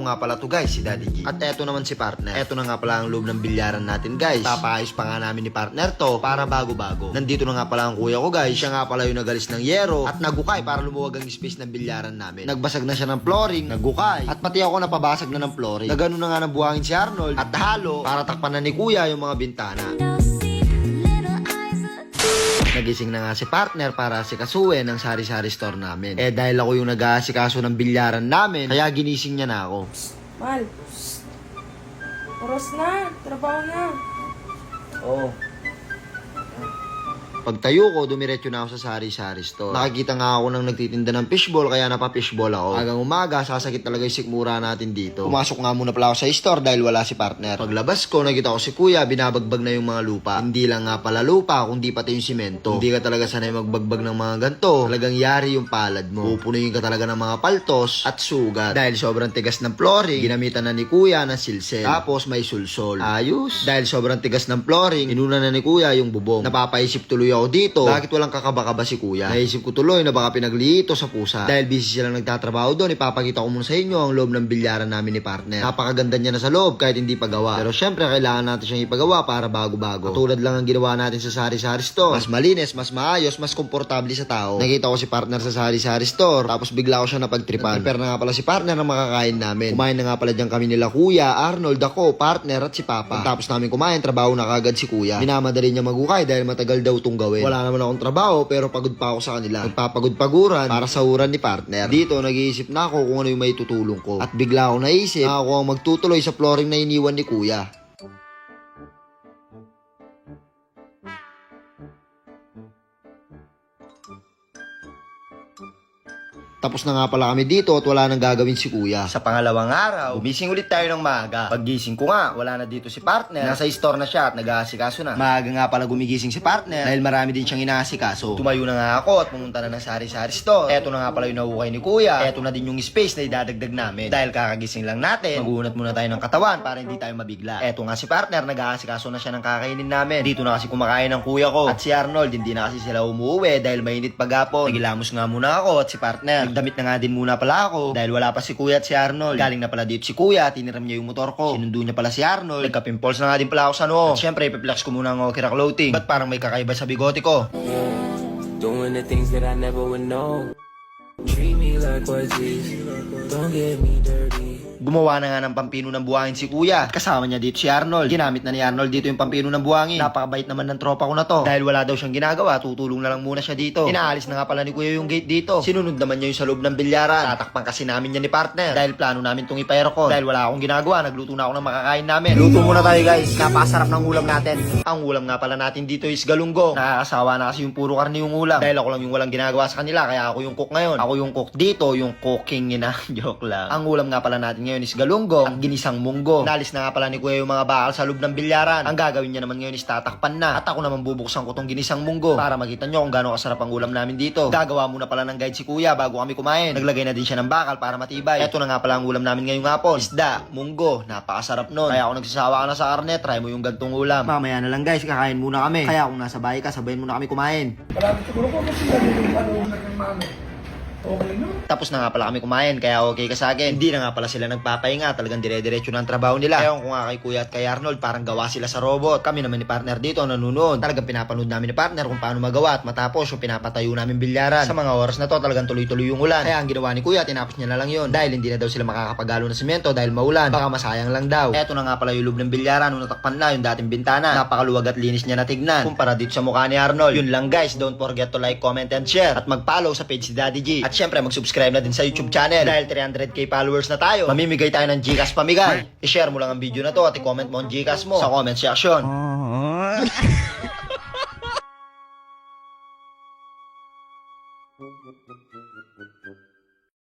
nga pala to guys, si Daddy G. At eto naman si partner. Eto na nga pala ang loob ng bilyaran natin guys. Papaayos pa nga namin ni partner to para bago-bago. Nandito na nga pala ang kuya ko guys. Siya nga pala yung nagalis ng yero at nagukay para lumuwag ang space ng bilyaran namin. Nagbasag na siya ng flooring, nagukay. At pati ako napabasag na ng flooring. Nagano na nga ng buhangin si Arnold at halo para takpan na ni kuya yung mga bintana. Nagising na nga si partner para asikasuhin ang sari-sari store namin. Dahil ako yung nag-aasikaso ng bilyaran namin, kaya ginising niya na ako. Mal, oras na, trabaho na. Oo. Pagtayo ko, dumiretso na ako sa sari-sari store. Nakikita nga ako nang nagtitinda ng fishball, kaya napapishball ako. Hanggang umaga, sasakit talaga yung sikmura natin dito. Pumasok nga muna pala ako sa store dahil wala si partner. Paglabas ko, nakita ko si kuya, binabagbag na yung mga lupa. Hindi lang nga pala lupa, kundi pati yung simento. Hindi ka talaga sanay magbagbag ng mga ganito. Talagang yari yung palad mo. Pupunuin ka talaga ng mga paltos at sugat. Dahil sobrang tigas ng flooring, ginamitan na ni kuya ng silsel. Tapos may sulsol. Ayos. Dahil sobrang tigas ng flooring, inuna na ni kuya yung bubong. Napapaisip tuloy ako dito, bakit walang kakaba-kaba si kuya? Naisip ko tuloy na baka pinaglito sa pusa. Dahil busy silang nagtatrabaho doon, ipapakita ko muna sa inyo ang loob ng bilyaran namin ni partner. Napakaganda niya na sa loob kahit hindi pa gawa. Pero syempre, kailangan natin siyang ipagawa para bago-bago. Katulad lang ang ginawa natin sa sari-sari store. Mas malinis, mas maayos, mas komportable sa tao. Nakita ko si partner sa sari-sari store, tapos bigla ko siya napagtripan. Prepare na nga pala si partner ng makakain namin. Kumain na nga pala dyan kami nila kuya, Arnold, ako, partner at si papa. Tapos namin kumain, trabaho na kagad si kuya. Minamadali niya magukay dahil matagal daw itong gawin. Wala naman akong trabaho pero pagod pa ako sa kanila. Nagpapagod-paguran para sahuran ni partner. Dito nag-iisip na ako kung ano yung may tutulong ko. At bigla ako naisip na ako ang magtutuloy sa flooring na iniwan ni kuya. Tapos na nga pala kami dito at wala nang gagawin si kuya. Sa pangalawang araw, gumising ulit tayo ng maaga. Paggising ko nga, wala na dito si partner. Nasa store na siya at nag-aasikaso na. Maaga nga pala gumigising si partner dahil marami din siyang inaasikaso. Tumayo na nga ako at pumunta na ng sari-sari store. Eto na nga pala yung naukay ni kuya. Eto na din yung space na idadagdag namin. Dahil kakagising lang natin, mag-uunat muna tayo ng katawan para hindi tayo mabigla. Eto nga si partner, nag-aasikaso na siya ng kakainin namin. Dito na kasi kumakain ng kuya ko. At si Arnold, hindi na kasi sila umuwi dahil mainit pagapon. Nagilamos nga muna ako at si partner. Damit na nga din muna pala ako dahil wala pa si kuya at si Arnold. Galing na pala dito si kuya, tiniram niya yung motor ko. Sinundo niya pala si Arnold. Nagka-pimples na nga din pala ako sa noo. At syempre, ipiplex ko muna ang Okira clothing. Ba't parang may kakaiba sa bigote ko? Doing the things that I never would know. Treat me like what's easy. Don't get me dirty. Gumawa na nga ng pampino ng buhangin si kuya. Kasama niya dito si Arnold. Ginamit na ni Arnold dito yung pampino ng buhangin. Napakabait naman ng tropa ko na to. Dahil wala daw siyang ginagawa, tutulong na lang muna siya dito. Inaalis na nga pala ni kuya yung gate dito. Sinunod naman niya yung sa loob ng bilyaran. Tatakpan kasi namin niya ni partner. Dahil plano namin itong ipa-aircon. Dahil wala akong ginagawa, nagluto na ako ng makakain namin. Luto muna tayo guys. Napasarap ng ulam natin. Ang ulam nga pala natin dito is galunggong. Nakakasawa na kasi yung puro karne yung ulam. Dahil ako lang yung walang ginagawa sa kanila, kaya ako yung cook ngayon. Ako yung cook dito, yung cooking ina. Joke lang. Ang ulam nga pala natin ngayon is galunggong at ginisang munggo. Nalis na nga pala ni kuya yung mga bakal sa loob ng bilyaran. Ang gagawin niya naman ngayon is tatakpan na. At ako naman bubuksan ko tong ginisang munggo para makita nyo kung gaano kasarap ang ulam namin dito. Gagawa muna pala ng guide si kuya bago kami kumain. Naglagay na din siya ng bakal para matibay. Ito na nga pala ang ulam namin ngayong hapon. Isda, munggo, napakasarap nun. Kaya ako nagsasawa ka na sa karne, try mo yung gantong ulam. Mamaya na lang guys, kakain muna kami. Kaya kung nasa bahay ka, sabayin muna kami kumain. Marami siguro ko kasi nalilong ng mami. Okay, no? Tapos na nga pala kami kumain, kaya okay ka sa akin. Hindi na nga pala sila nagpapahinga, talagang dire-diretso na ang trabaho nila. Ewan ko nga kay kuya at kay Arnold, parang gawa sila sa robot. Kami naman ni partner dito, nanonood. Talagang pinapanood namin ni partner kung paano magawa at matapos yung pinapatayo namin bilyaran. Sa mga oras na to, talagang tuloy-tuloy yung ulan. Kaya ang ginawa ni kuya, tinapos niya na lang yun. Dahil hindi na daw sila makakapagalo ng semento dahil maulan. Baka masayang lang daw. Eto na nga pala yung loob ng bilyaran, nung natakpan na yung dating bintana. Napakaluwag at linis niya na tignan. Kumpara dito sa mukha ni Arnold. Yun lang guys, don't forget to like, comment, and share. At mag-follow sa page si Daddy G. At syempre, mag-subscribe na din sa YouTube channel. Dahil 300k followers na tayo, mamimigay tayo ng Gcash pamigay. I-share mo lang ang video na to at i-comment mo ang Gcash mo sa comment section.